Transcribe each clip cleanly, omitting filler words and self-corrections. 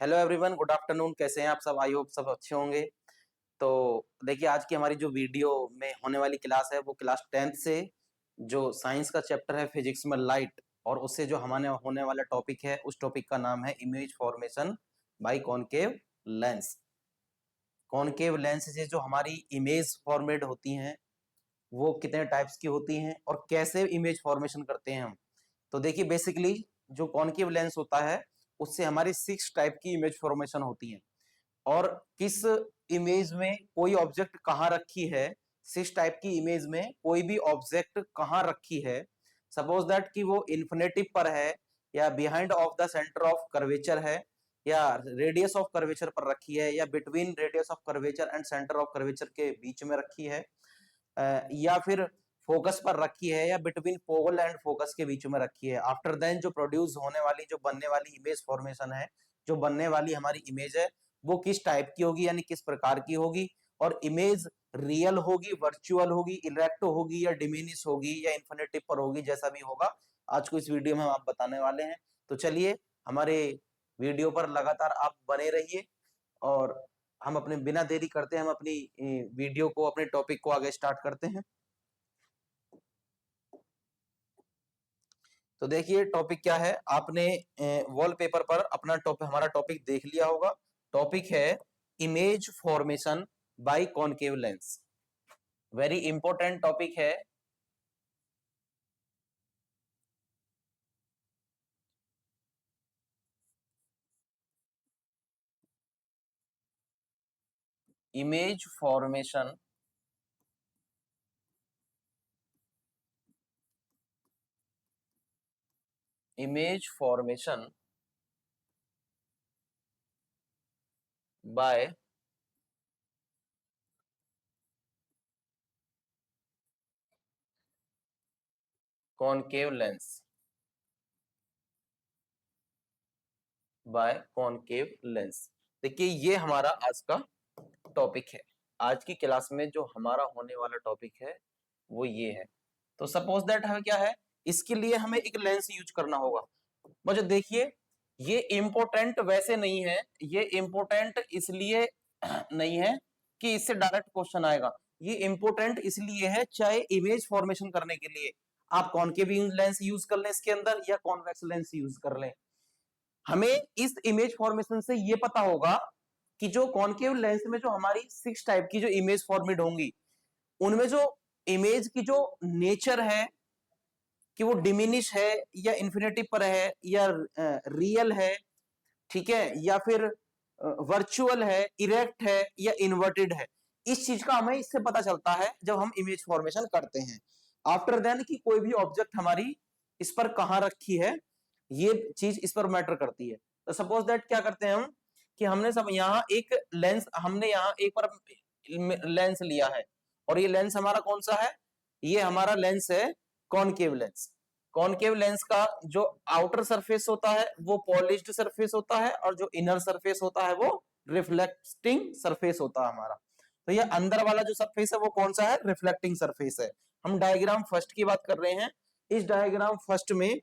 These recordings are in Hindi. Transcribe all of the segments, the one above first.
Hello everyone, good afternoon. कैसे हैं आप सब? आई होप सब अच्छे होंगे। तो देखिए, आज की हमारी जो वीडियो में होने वाली क्लास है वो क्लास 10th से जो साइंस का चैप्टर है फिजिक्स में लाइट, और उससे जो हमारे होने वाला टॉपिक है उस टॉपिक का नाम है image formation by concave lens. Concave lens से जो हमारी इमेज फॉर्मेट होती हैं वो कितने टाइप्स की होती हैं और कैसे इमेज फॉर्मेशन करते हैं हम। तो देखिए, बेसिकली जो कॉनकेव लेंस होता है उससे हमारी 6 टाइप की इमेज फॉर्मेशन होती है। और किस इमेज में कोई ऑब्जेक्ट कहाँ रखी है, 6 टाइप की इमेज में कोई भी ऑब्जेक्ट कहाँ रखी है, सपोज दैट कि वो इन्फिनेटिव पर है या behind of the centre of curvature है या रेडियस ऑफ कर्वेचर पर रखी है या between radius of curvature and centre of curvature के बीच में रखी है, या फिर फोकस पर रखी है या बिटवीन पोल एंड फोकस के बीच में रखी है। आफ्टर देन जो प्रोड्यूस होने वाली, जो बनने वाली इमेज फॉर्मेशन है, जो बनने वाली हमारी इमेज है वो किस टाइप की होगी, यानी किस प्रकार की होगी। और इमेज रियल होगी, वर्चुअल होगी, इरेक्ट होगी या डिमिनिश होगी या इन्फिनिटिव पर होगी, जैसा भी होगा आज को इस वीडियो में हम आप बताने वाले हैं। तो चलिए, हमारे वीडियो पर लगातार आप बने रहिए और हम अपने बिना देरी करते हम अपनी वीडियो को, अपने टॉपिक को आगे स्टार्ट करते हैं। तो देखिए, टॉपिक क्या है, आपने वॉलपेपर पर अपना टॉपिक, हमारा टॉपिक देख लिया होगा। टॉपिक है image formation by concave lens. Very important topic है। Image formation image formation by concave lens, by concave lens. देखिए, ये हमारा आज का टॉपिक है। आज की क्लास में जो हमारा होने वाला टॉपिक है वो ये है। तो सपोज दैट हमें क्या है, इसके लिए हमें एक लेंस यूज करना होगा। मुझे देखिए, ये इंपॉर्टेंट वैसे नहीं है, ये इंपॉर्टेंट इसलिए नहीं है कि इससे डायरेक्ट क्वेश्चन आएगा। ये इंपॉर्टेंट इसलिए है, चाहे इमेज फॉर्मेशन करने के लिए आप कॉनकेव लेंस यूज कर लें इसके अंदर या कॉन्वेक्स लेंस यूज कर लें, हमें इस इमेज फॉर्मेशन से ये पता होगा कि जो कॉनकेव लेंस में जो हमारी 6 टाइप की जो इमेज फॉर्मेट होंगी, उनमें जो इमेज की जो नेचर है कि वो डिमिनिश है या इन्फिनिटी पर है या रियल है, ठीक है, या फिर वर्चुअल है, इरेक्ट है या इन्वर्टेड है। इस चीज का हमें इससे पता चलता है जब हम इमेज फॉर्मेशन करते हैं। आफ्टर देन कि कोई भी ऑब्जेक्ट हमारी इस पर कहां रखी है, ये चीज इस पर मैटर करती है। तो सपोज दैट क्या करते हैं हम कि हमने सब यहाँ एक लेंस, हमने यहाँ एक पर लेंस लिया है और ये लेंस हमारा कौन सा है, ये हमारा लेंस है कॉनकेव लेंस। कॉनकेव लेंस का जो आउटर सरफेस होता है वो पॉलिश्ड सरफेस होता है और जो इनर सरफेस होता है वो रिफ्लेक्टिंग सरफेस होता है हमारा। तो ये अंदर वाला जो सरफेस है वो कौन सा है, रिफ्लेक्टिंग सरफेस है। हम डायग्राम फर्स्ट की बात कर रहे हैं। इस डायग्राम फर्स्ट में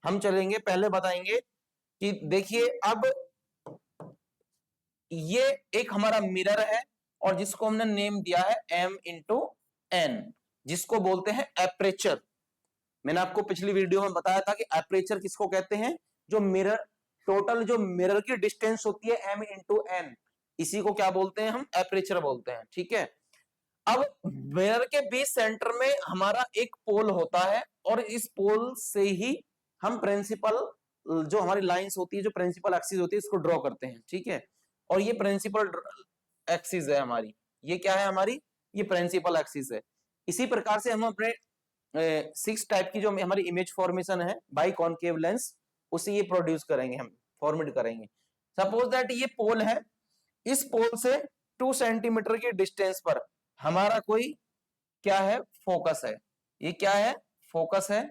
हम चलेंगे, पहले बताएंगे कि देखिए, अब ये एक हमारा मिरर है और जिसको हमने नेम दिया है M/N, जिसको बोलते हैं एपरेचर। मैंने आपको पिछली वीडियो में बताया था कि एपरेचर किसको कहते हैं, जो मिरर, टोटल जो मिरर की डिस्टेंस होती है M/N, इसी को क्या बोलते हैं, हम एपरेचर बोलते हैं, ठीक है। अब मिरर के बीच सेंटर में हमारा एक पोल होता है और इस पोल से ही हम प्रिंसिपल, जो हमारी लाइंस होती है, जो प्रिंसिपल एक्सिस होती है, इसको ड्रॉ करते हैं, ठीक है। और ये प्रिंसिपल एक्सिस है हमारी, ये क्या है हमारी, ये प्रिंसिपल एक्सिस है। इसी प्रकार से हम अपने 6 टाइप की जो हमारी इमेज फॉर्मेशन है बाय कॉनकेव लेंस, उसे ये प्रोड्यूस करेंगे, हम फॉर्मेट करेंगे। सपोज दैट ये पोल है, इस पोल से 2 सेंटीमीटर की डिस्टेंस पर हमारा कोई क्या है, फोकस है। ये क्या है, फोकस है।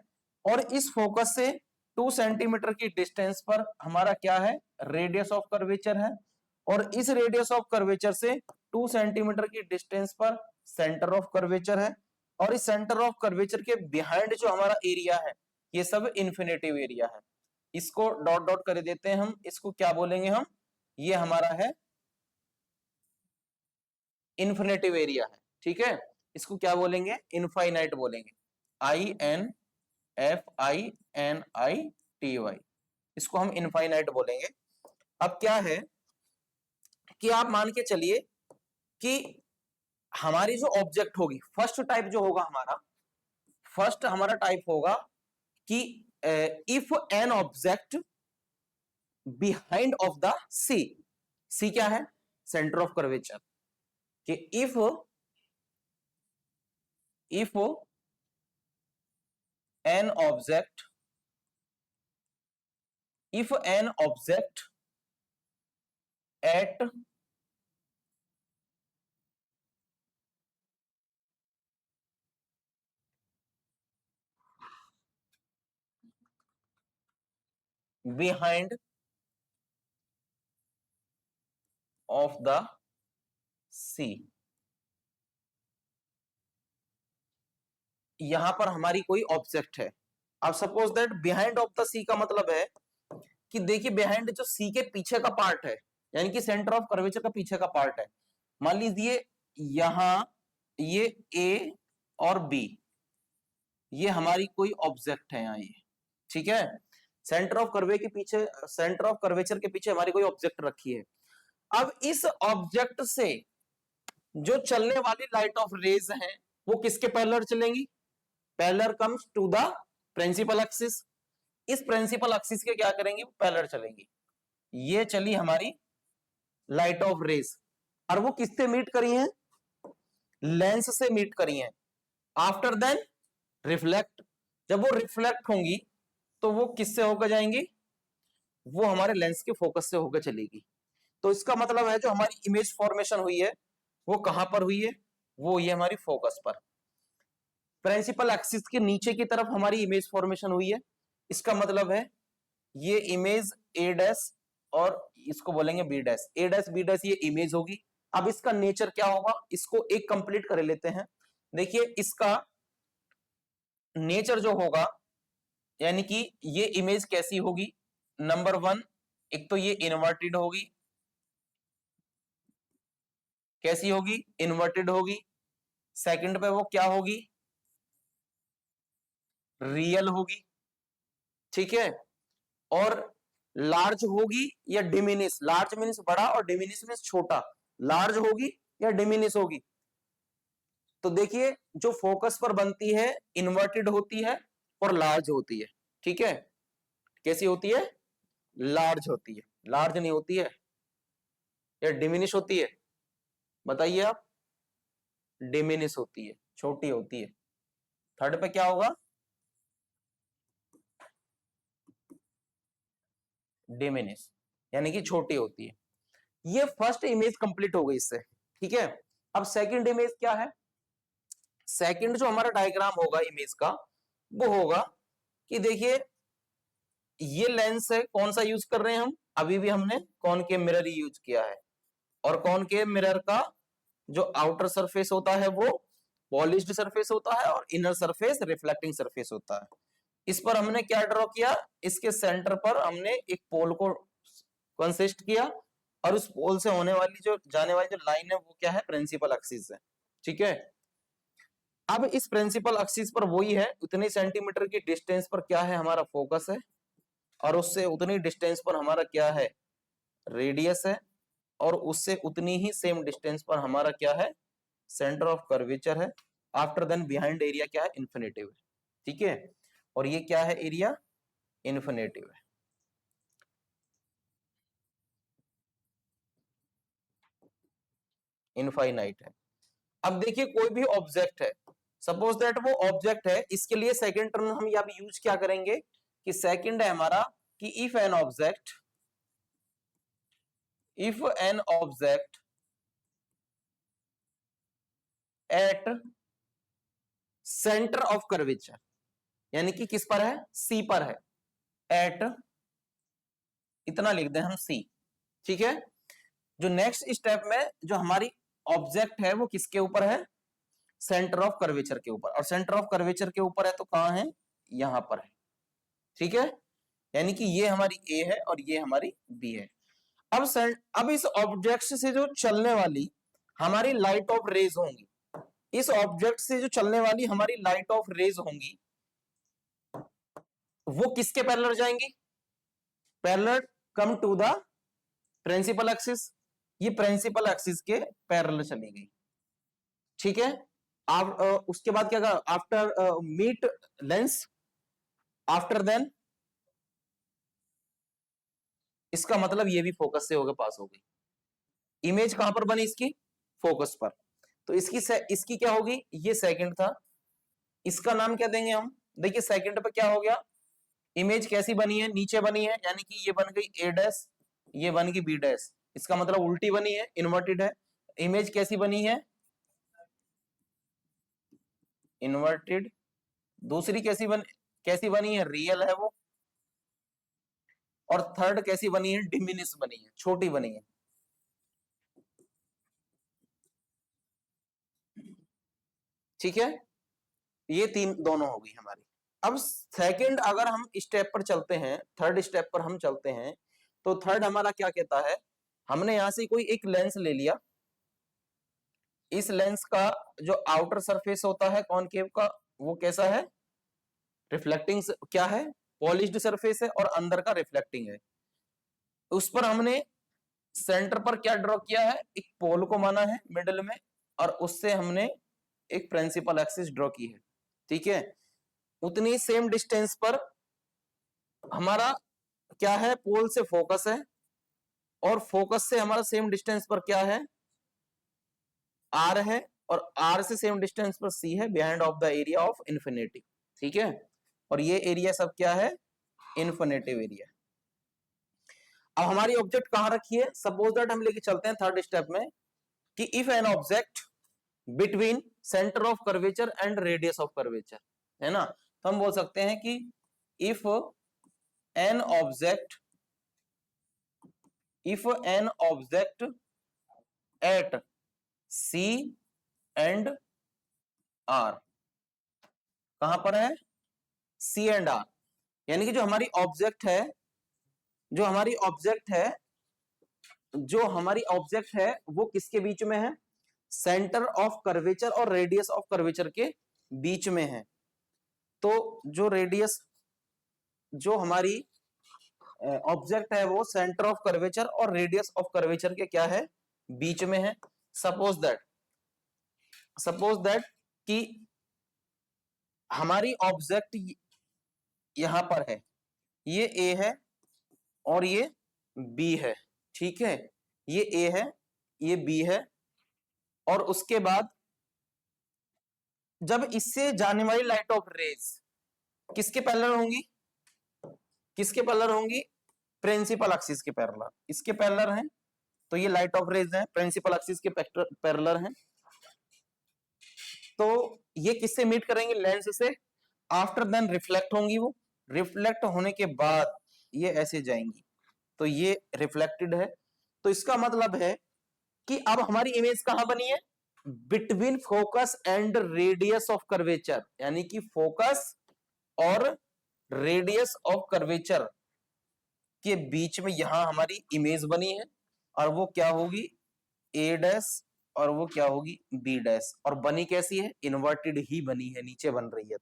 और इस फोकस से 2 सेंटीमीटर की डिस्टेंस पर हमारा क्या है, रेडियस ऑफ कर्वेचर है। और इस रेडियस ऑफ कर्वेचर से 2 सेंटीमीटर की डिस्टेंस पर सेंटर ऑफ कर्वेचर है। और इस सेंटर ऑफ कर्वेचर के बिहाइंड जो हमारा एरिया है, ये सब इन्फिनेटिव एरिया है। इसको डॉट डॉट कर देते हैं हम, इसको क्या बोलेंगे हम, ये हमारा है इन्फिनेटिव एरिया है, ठीक है। इसको क्या बोलेंगे, इनफाइनाइट बोलेंगे, INFINITY, इसको हम इनफाइनाइट बोलेंगे। अब क्या है कि आप मान के चलिए कि हमारी जो ऑब्जेक्ट होगी, फर्स्ट टाइप जो होगा हमारा, फर्स्ट हमारा टाइप होगा कि if an object behind of the C, C क्या है, सेंटर ऑफ कर्वेचर, कि if an object at behind of the sea, यहां पर हमारी कोई ऑब्जेक्ट है। अब suppose that behind of the C का मतलब है कि देखिए बिहाइंड जो सी के पीछे का पार्ट है, यानी कि सेंटर ऑफ कर्वेचर का पीछे का पार्ट है। मान लीजिए यहां ये ए और बी, ये हमारी कोई ऑब्जेक्ट है यहाँ, ये ठीक है। सेंटर ऑफ कर्वे के पीछे, सेंटर ऑफ कर्वेचर के पीछे हमारी कोई ऑब्जेक्ट रखी है। अब इस ऑब्जेक्ट से जो चलने वाली लाइट ऑफ रेज हैं वो किसके पैरेलल चलेंगी, parallel comes to the principal axis. इस प्रिंसिपल एक्सिस के क्या करेंगे, पैरेलल चलेंगी। ये चली हमारी लाइट ऑफ रेज, और वो किससे मीट करी है, लेंस से मीट करी है। आफ्टर देन रिफ्लेक्ट, जब वो रिफ्लेक्ट होंगी तो वो किससे होकर जाएंगी, वो हमारे लेंस के फोकस से होकर चलेगी। तो इसका मतलब है जो हमारी इमेज फॉर्मेशन हुई है वो कहां पर हुई है, वो ये हमारी फोकस पर, प्रिंसिपल एक्सिस के नीचे की तरफ हमारी इमेज फॉर्मेशन हुई है। इसका मतलब है ये इमेज ए डैश और इसको बोलेंगे बी डैश, ए डैश बी डैश, ये इमेज होगी। अब इसका नेचर क्या होगा, इसको एक कंप्लीट कर लेते हैं। देखिए इसका नेचर जो होगा, यानी कि ये इमेज कैसी होगी, नंबर वन, एक तो ये इन्वर्टेड होगी, कैसी होगी, इन्वर्टेड होगी। सेकंड पे वो क्या होगी, रियल होगी, ठीक है। और लार्ज होगी या डिमिनिश, लार्ज मीन्स बड़ा और डिमिनिश मीन्स छोटा, लार्ज होगी या डिमिनिश होगी। तो देखिए जो फोकस पर बनती है इन्वर्टेड होती है और लार्ज होती है, ठीक है। कैसी होती है, लार्ज होती है, लार्ज नहीं होती है या डिमिनिश होती है, बताइए आप, डिमिनिश होती है, छोटी होती है। थर्ड पे क्या होगा, डिमिनिश, यानी कि छोटी होती है। ये फर्स्ट इमेज कंप्लीट हो गई इससे, ठीक है। अब सेकंड इमेज क्या है, सेकंड जो हमारा डायग्राम होगा इमेज का वो होगा कि देखिए ये लेंस है, कौन सा यूज कर रहे हैं हम, अभी भी हमने कॉनकेव मिरर ही यूज किया है। और कॉनकेव मिरर का जो आउटर सरफेस होता है वो पॉलिश्ड सरफेस होता है और इनर सरफेस रिफ्लेक्टिंग सरफेस होता है। इस पर हमने क्या ड्रॉ किया, इसके सेंटर पर हमने एक पोल को कंसिस्ट किया, और उस पोल से होने वाली जो जाने वाली जो लाइन है वो क्या है, प्रिंसिपल एक्सिस है, ठीक है। अब इस प्रिंसिपल एक्सिस पर वही है, उतनी सेंटीमीटर की डिस्टेंस पर क्या है, हमारा फोकस है, और उससे उतनी डिस्टेंस पर हमारा क्या है, रेडियस है, और उससे उतनी ही सेम डिस्टेंस पर हमारा क्या है, सेंटर ऑफ कर्वेचर है। आफ्टर देन बिहाइंड एरिया क्या है, इन्फिनेटिव है, ठीक है। और ये क्या है, एरिया इन्फिनेटिव है। इनफाइनाइट है। अब देखिए कोई भी ऑब्जेक्ट है, सपोज दैट वो ऑब्जेक्ट है, इसके लिए सेकंड टर्म हम यहाँ पे यूज क्या करेंगे कि सेकंड है हमारा कि if an object at centre of curvature, यानी कि किस पर है, सी पर है, एट, इतना लिख दें हम सी, ठीक है। जो नेक्स्ट स्टेप में जो हमारी ऑब्जेक्ट है वो किसके ऊपर है, सेंटर ऑफ कर्वेचर के ऊपर, और सेंटर ऑफ कर्वेचर के ऊपर है तो कहां है, यहां पर है, ठीक है। यानी कि ये हमारी ए है और ये हमारी बी है। अब इस ऑब्जेक्ट से जो चलने वाली हमारी लाइट ऑफ रेज होंगी, इस ऑब्जेक्ट से जो चलने वाली हमारी लाइट ऑफ रेज होंगी, वो किसके पैरेलल जाएंगी? Parallel come to the principal axis, ये प्रिंसिपल एक्सिस के पैरेलल चली गई, ठीक है। आप उसके बाद क्या कहा? After meet lens, after then, इसका मतलब ये भी फोकस से होकर पास हो गई। इमेज कहां पर बनी इसकी? फोकस पर। तो इसकी क्या होगी? ये सेकंड था, इसका नाम क्या देंगे हम? देखिए सेकंड पे क्या हो गया, इमेज कैसी बनी है? नीचे बनी है, यानी कि ये बन गई ए डैश, ये बन गई बी डैश, इसका मतलब उल्टी बनी है, इन्वर्टेड है। इमेज कैसी बनी है? इन्वर्टेड। दूसरी कैसी बनी है? रियल है वो। और थर्ड कैसी बनी है? डिमिनिश बनी है, छोटी बनी है, ठीक है। ये तीन दोनों होगी हमारी। अब सेकंड अगर हम स्टेप पर चलते हैं, थर्ड स्टेप पर हम चलते हैं, तो थर्ड हमारा क्या कहता है? हमने यहां से कोई एक लेंस ले लिया, इस लेंस का जो आउटर सरफेस होता है कॉनकेव का, वो कैसा है? रिफ्लेक्टिंग क्या है? पॉलिश्ड सरफेस है, और अंदर का रिफ्लेक्टिंग है। उस पर हमने सेंटर पर क्या ड्रॉ किया है? एक पोल को माना है मिडिल में, और उससे हमने एक प्रिंसिपल एक्सिस ड्रॉ की है, ठीक है। उतनी सेम डिस्टेंस पर हमारा क्या है? पोल से फोकस है, और फोकस से हमारा सेम डिस्टेंस पर क्या है? आर है, और आर से सेम डिस्टेंस पर सी है, behind of the area of infinity, ठीक है। और ये एरिया सब क्या है? Infinitive area. अब हमारी ऑब्जेक्ट कहां रखी है? सपोज दैट हम लेके चलते हैं थर्ड स्टेप में, कि if an object between centre of curvature and radius of curvature, है ना, तो हम बोल सकते हैं कि if an object at C and R, कहां पर है? सी एंड आर, यानी कि जो हमारी ऑब्जेक्ट है, जो हमारी ऑब्जेक्ट है वो किसके बीच में है? सेंटर ऑफ कर्वेचर और रेडियस ऑफ कर्वेचर के बीच में है। तो जो हमारी ऑब्जेक्ट है वो सेंटर ऑफ कर्वेचर और रेडियस ऑफ कर्वेचर के क्या है? बीच में है। सपोज दैट कि हमारी ऑब्जेक्ट यहां पर है, ये ए है और ये बी है, ठीक है। ये ए है, ये बी है, और उसके बाद जब इससे जाने वाली लाइट ऑफ रेज किसके पैरेलल होंगी? किसके पैरेलल होंगी? प्रिंसिपल एक्सिस के पैरेलल। इसके पैरेलल हैं, तो ये लाइट ऑफ रेज है, प्रिंसिपल एक्सिस के पैरेलल हैं। तो ये किससे मीट करेंगे? लेंस से। आफ्टर देन रिफ्लेक्ट होंगी, वो रिफ्लेक्ट होने के बाद ये ऐसे जाएंगी, तो ये रिफ्लेक्टेड है। तो इसका मतलब है कि अब हमारी इमेज कहां बनी है? Between focus and radius of curvature, यानी कि फोकस और रेडियस ऑफ कर्वेचर के बीच में यहां हमारी इमेज बनी है, और वो क्या होगी? ए डैश, और वो क्या होगी? B dash. और बनी कैसी है? इन्वर्टेड ही बनी है, नीचे बन रही है।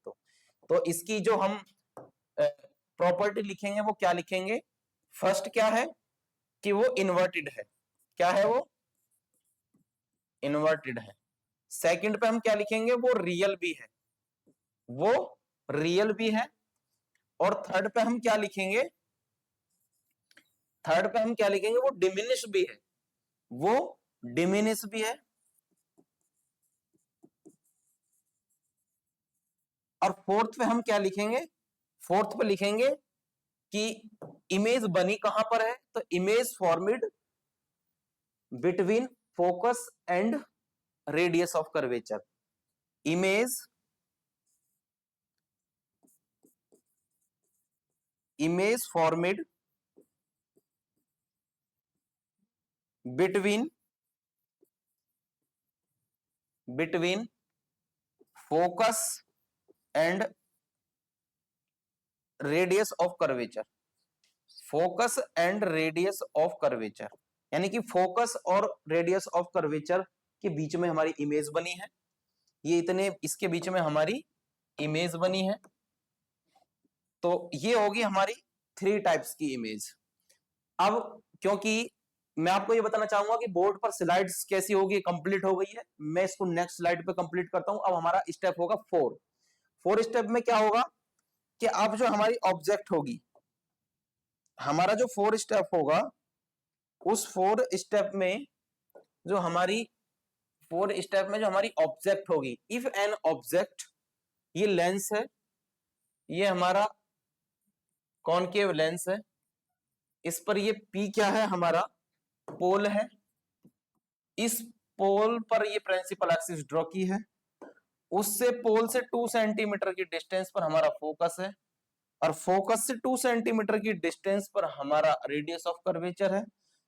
तो इसकी जो हम प्रॉपर्टी लिखेंगे वो क्या लिखेंगे? फर्स्ट क्या है? कि वो इन्वर्टेड है। क्या है वो? इन्वर्टेड है। सेकंड पे हम क्या लिखेंगे? वो रियल भी है, वो रियल भी है। और थर्ड पे हम क्या लिखेंगे? वो डिमिनिश भी है, वो डिमिनिश भी है। और फोर्थ पे हम क्या लिखेंगे? फोर्थ पे लिखेंगे कि इमेज बनी कहां पर है? तो image formed between focus and radius of curvature. Image formed between focus and radius of curvature. Focus and radius of curvature, यानी कि फोकस और रेडियस ऑफ कर्वेचर के बीच में हमारी इमेज बनी है, ये इतने इसके बीच में हमारी इमेज बनी है। तो ये होगी हमारी 3 टाइप्स की इमेज। अब क्योंकि मैं आपको ये बताना चाहूंगा कि बोर्ड पर स्लाइड्स कैसी होगी, कंप्लीट हो गई है, मैं इसको नेक्स्ट स्लाइड पे कंप्लीट करता हूं। अब हमारा स्टेप होगा 4 स्टेप में क्या होगा कि अब जो हमारी ऑब्जेक्ट होगी, हमारा जो 4 स्टेप होगा, उस 4 स्टेप में जो हमारी 4 स्टेप में जो हमारी ऑब्जेक्ट होगी, इफ एन ऑब्जेक्ट, ये लेंस है, ये हमारा कॉनकेव लेंस है, इस पर ये P क्या है, हमारा पोल है, इस पोल पर ये प्रिंसिपल एक्सिस ड्रॉ की है, उससे पोल से 2 सेंटीमीटर की डिस्टेंस पर हमारा फोकस है, और फोकस से 2 सेंटीमीटर की डिस्टेंस पर हमारा रेडियस ऑफ कर्वेचर है,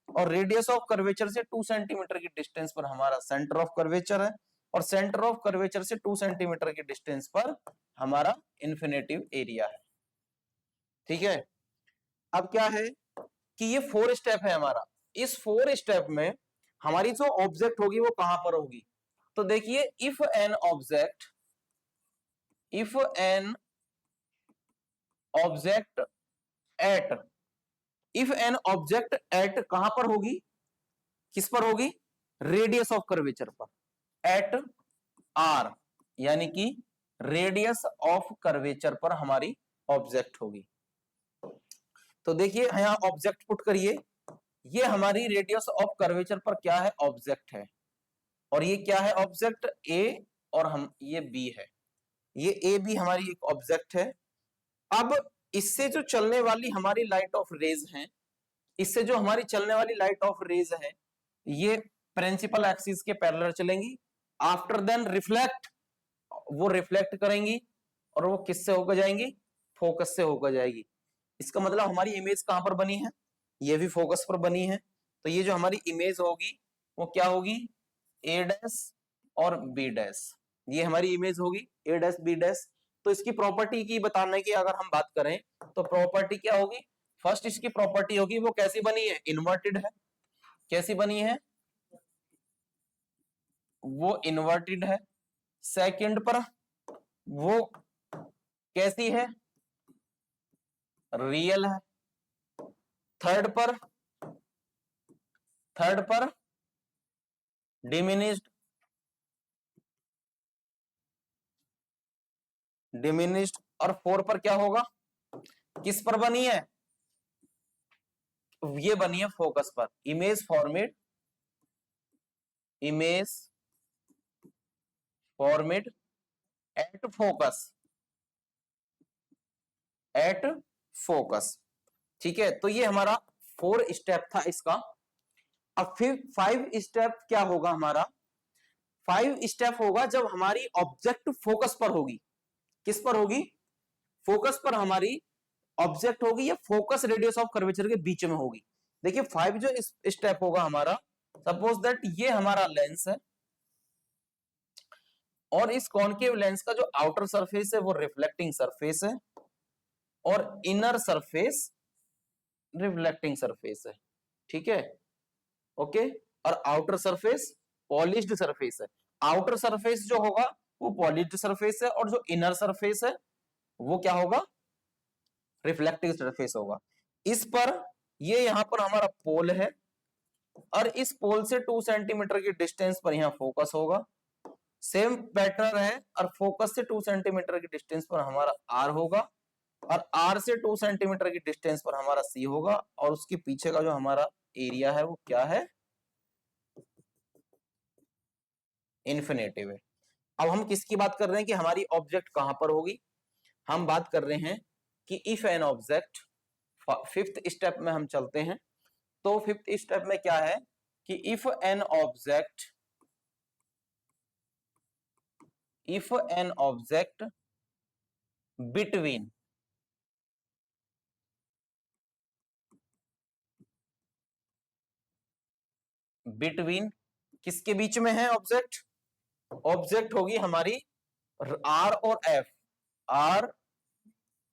और रेडियस ऑफ कर्वेचर से 2 सेंटीमीटर की डिस्टेंस पर हमारा सेंटर ऑफ कर्वेचर है, और सेंटर ऑफ कर्वेचर से 2 सेंटीमीटर की डिस्टेंस पर हमारा इन्फिनेटिव एरिया है। ठीक है, अब क्या है कि ये 4 स्टेप है हमारा। इस 4 स्टेप में हमारी जो ऑब्जेक्ट होगी वो कहां पर होगी, तो देखिए if an object eight if an object eight कहां पर होगी, किस पर होगी, रेडियस ऑफ कर्वेचर पर, एट आर, यानी कि रेडियस ऑफ कर्वेचर पर हमारी ऑब्जेक्ट होगी। तो देखिए यहां ऑब्जेक्ट पुट करिए, ये हमारी रेडियस ऑफ कर्वेचर पर क्या है, ऑब्जेक्ट है, और ये क्या है, ऑब्जेक्ट ए, और हम ये बी है, ये ए बी हमारी एक ऑब्जेक्ट है। अब इससे जो चलने वाली हमारी लाइट ऑफ रेज हैं, इससे जो हमारी चलने वाली लाइट ऑफ रेज है, ये प्रिंसिपल एक्सिस के पैरेलल चलेंगी, आफ्टर देन रिफ्लेक्ट, वो रिफ्लेक्ट करेंगी, और वो किससे होकर जाएंगी, फोकस से होकर जाएगी। इसका मतलब हमारी इमेज कहां पर बनी है, ये भी फोकस पर बनी है। तो ये जो हमारी इमेज होगी वो क्या होगी, ए डैश और बी डैश, ये हमारी इमेज होगी ए डैश बी डैश। तो इसकी प्रॉपर्टी की बताने की अगर हम बात करें तो प्रॉपर्टी क्या होगी, फर्स्ट इसकी प्रॉपर्टी होगी वो कैसी बनी है, इन्वर्टेड है, कैसी बनी है, वो इन्वर्टेड है। सेकंड पर वो कैसी है, रियल है। थर्ड पर डिमिनिश्ड और 4 पर क्या होगा, किस पर बनी है, ये बनी है फोकस पर, इमेज फॉर्मेड एट फोकस। ठीक है, तो ये हमारा 4 स्टेप था इसका। अब फिर 5 स्टेप क्या होगा हमारा, 5 स्टेप होगा जब हमारी ऑब्जेक्ट फोकस पर होगी, किस पर होगी, फोकस पर हमारी ऑब्जेक्ट होगी, या फोकस रेडियस ऑफ कर्वेचर के बीच में होगी। देखिए 5 जो स्टेप होगा हमारा, सपोज दैट ये हमारा लेंस है, और इस कॉनकेव लेंस का जो आउटर सरफेस है वो रिफ्लेक्टिंग सरफेस है, और इनर सरफेस रिफ्लेक्टिंग सरफेस है। ठीक है, ओके, और आउटर सरफेस पॉलिश्ड सरफेस है। आउटर सरफेस जो होगा वो पॉलिश्ड सरफेस है, और जो इनर सरफेस है वो क्या होगा, रिफ्लेक्टिव सरफेस होगा। इस पर ये यहां पर हमारा पोल है, और इस पोल से 2 सेंटीमीटर की डिस्टेंस पर यहां फोकस होगा। सेम पैटर्न है, और फोकस से 2 सेंटीमीटर की डिस्टेंस पर हमारा आर होगा, और आर से 2 सेंटीमीटर की डिस्टेंस पर हमारा सी होगा, और उसके पीछे का जो हमारा एरिया है वो क्या है, इन्फिनेटिव है। अब हम किसकी बात कर रहे हैं कि हमारी ऑब्जेक्ट कहां पर होगी, हम बात कर रहे हैं कि if an object, 5th step में हम चलते हैं। तो 5th स्टेप में क्या है कि इफ एन ऑब्जेक्ट बिटवीन किसके बीच में है ऑब्जेक्ट होगी हमारी आर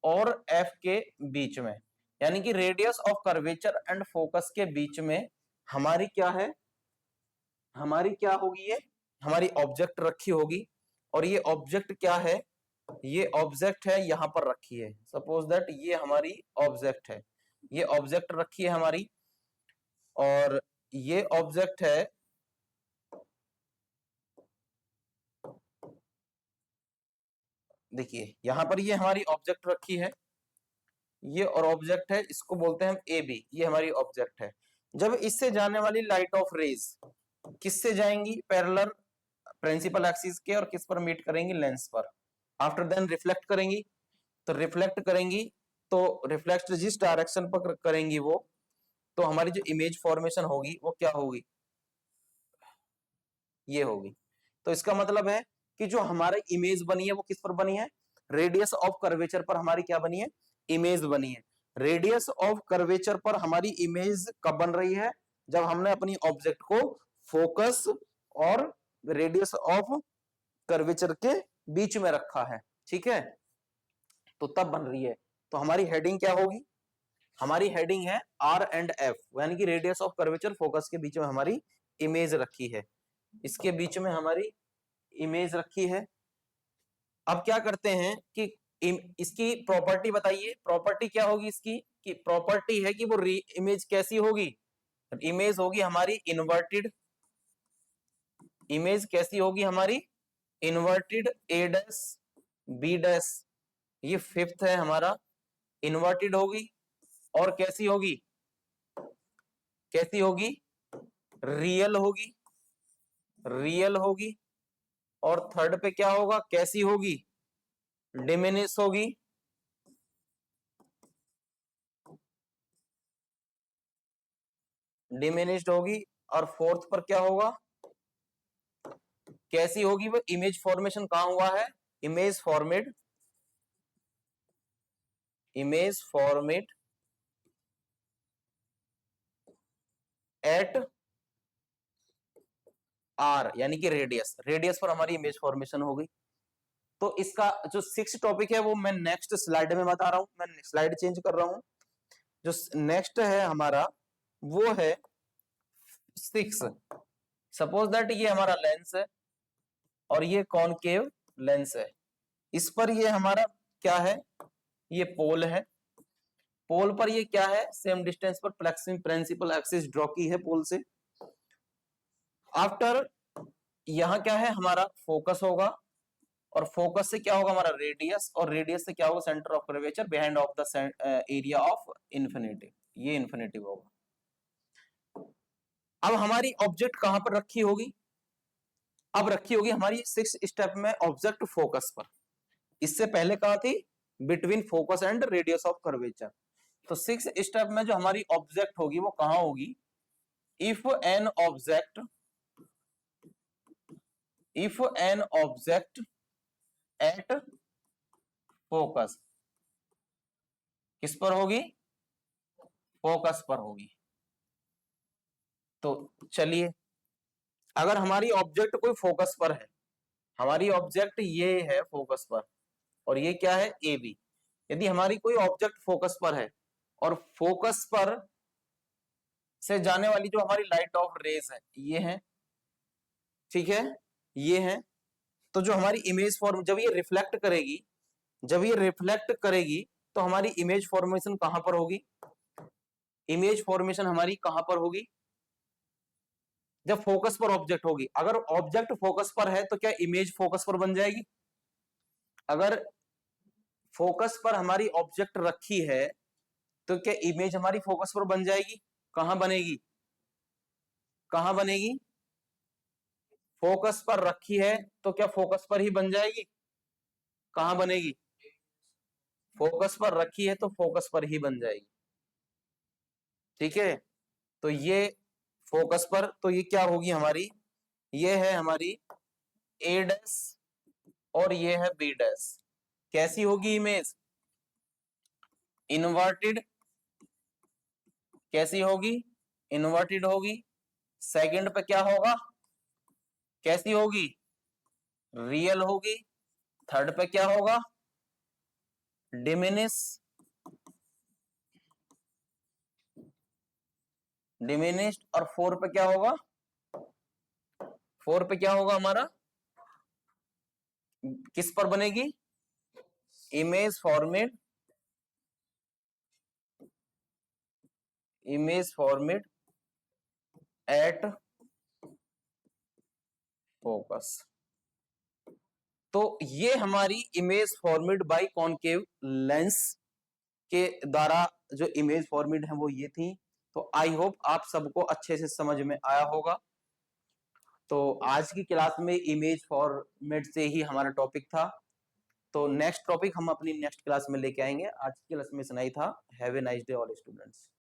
और एफ के बीच में, यानी कि radius of curvature and focus के बीच में हमारी क्या है, हमारी क्या होगी, ये हमारी ऑब्जेक्ट रखी होगी, और ये ऑब्जेक्ट क्या है, ये ऑब्जेक्ट है यहां पर रखी है। सपोज दैट ये हमारी ऑब्जेक्ट है, ये ऑब्जेक्ट रखी है हमारी, और ये ऑब्जेक्ट है, देखिए यहां पर ये हमारी ऑब्जेक्ट रखी है, ये और ऑब्जेक्ट है, इसको बोलते हैं हम ए बी, ये हमारी ऑब्जेक्ट है। जब इससे जाने वाली लाइट ऑफ रेज किससे जाएंगी, पैरेलल प्रिंसिपल एक्सिस के, और किस पर मीट करेंगी, लेंस पर। आफ्टर देन रिफ्लेक्ट करेंगी, तो रिफ्लेक्ट करेंगी, तो रिफ्लेक्ट जिस डायरेक्शन पर करेंगी वो, तो हमारी जो इमेज फॉर्मेशन होगी वो क्या होगी, ये होगी। तो इसका मतलब है कि जो हमारी इमेज बनी है वो किस पर बनी है, रेडियस ऑफ कर्वेचर पर हमारी क्या बनी है, इमेज बनी है। रेडियस ऑफ कर्वेचर पर हमारी इमेज कब बन रही है, जब हमने अपनी ऑब्जेक्ट को फोकस और रेडियस ऑफ कर्वेचर के बीच में रखा है, ठीक है, तो तब बन रही है। तो हमारी हेडिंग क्या होगी, हमारी हेडिंग है आर एंड एफ, यानी कि रेडियस ऑफ कर्वेचर फोकस के बीच में हमारी इमेज रखी है, इसके बीच में हमारी इमेज रखी है। अब क्या करते हैं कि इसकी प्रॉपर्टी बताइए, प्रॉपर्टी क्या होगी इसकी, कि प्रॉपर्टी है कि वो इमेज कैसी होगी, इमेज होगी हमारी इन्वर्टेड, इमेज कैसी होगी हमारी इन्वर्टेड ए डैश बी डैश, ये फिफ्थ है हमारा, इन्वर्टेड होगी, और कैसी होगी, कैसी होगी, रियल होगी, रियल होगी, और थर्ड पे क्या होगा, कैसी होगी, डिमिनिश होगी, डिमिनिश्ड होगी, और फोर्थ पर क्या होगा, कैसी होगी, वो इमेज फॉर्मेशन कहां हुआ है, image formed, image formed at R, यानी कि रेडियस, रेडियस पर हमारी इमेज फॉर्मेशन हो गई। तो इसका जो सिक्स टॉपिक है वो मैं नेक्स्ट स्लाइड में बता रहा हूं, मैं स्लाइड चेंज कर रहा हूं। जो नेक्स्ट है हमारा वो है सिक्स। सपोज दैट ये हमारा लेंस है और ये कॉनकेव लेंस है, इस पर ये हमारा क्या है, ये पोल है, पोल पर ये क्या है, सेम डिस्टेंस पर प्रिंसिपल एक्सिस ड्रॉ की है पोल से। आफ्टर यहां क्या है, हमारा फोकस होगा, और फोकस से क्या होगा हमारा रेडियस, और रेडियस से क्या होगा centre of curvature behind of the area of infinity, ये इन्फिनिटी होगा। अब हमारी ऑब्जेक्ट कहां पर रखी होगी, अब रखी होगी हमारी सिक्स स्टेप में ऑब्जेक्ट फोकस पर, इससे पहले कहां थी, between focus and radius of curvature. तो सिक्स स्टेप में जो हमारी ऑब्जेक्ट होगी वो कहां होगी, if an object, if an object at focus, किस पर होगी, फोकस पर होगी। तो चलिए, अगर हमारी ऑब्जेक्ट कोई फोकस पर है, हमारी ऑब्जेक्ट ये है फोकस पर, और ये क्या है, ए बी, यदि हमारी कोई ऑब्जेक्ट फोकस पर है और फोकस पर से जाने वाली जो हमारी लाइट ऑफ रेज है ये है, ठीक है, ये है, तो जो हमारी इमेज फॉर्म जब ये रिफ्लेक्ट करेगी, जब ये रिफ्लेक्ट करेगी तो हमारी इमेज फॉर्मेशन कहां पर होगी, इमेज फॉर्मेशन हमारी कहां पर होगी, जब फोकस पर ऑब्जेक्ट होगी। अगर ऑब्जेक्ट फोकस पर है तो क्या इमेज फोकस पर बन जाएगी, अगर फोकस पर हमारी ऑब्जेक्ट रखी है तो क्या इमेज हमारी फोकस पर बन जाएगी, कहां बनेगी, कहां बनेगी, फोकस पर रखी है तो क्या फोकस पर ही बन जाएगी, कहां बनेगी, फोकस पर रखी है तो फोकस पर ही बन जाएगी, ठीक है। तो ये फोकस पर, तो ये क्या होगी हमारी, ये है हमारी ए डैश और ये है बी डैश, कैसी होगी इमेज, इन्वर्टेड, कैसी होगी, इन्वर्टेड होगी। सेकंड पे क्या होगा, कैसी होगी, रियल होगी। थर्ड पे क्या होगा, डिमिनिश, डिमिनिश्ड, और 4 पे क्या होगा, 4 पे क्या होगा हमारा, किस पर बनेगी, image formed, image formed at focus. तो ये हमारी image formed by concave lens के द्वारा जो इमेज फॉर्मेट है वो ये थी। तो आई होप आप सबको अच्छे से समझ में आया होगा। तो आज की क्लास में इमेज फॉर्मेट से ही हमारा टॉपिक था। तो नेक्स्ट टॉपिक हम अपनी नेक्स्ट क्लास में लेके आएंगे। आज की क्लास में इतना ही था। Have a nice day all students.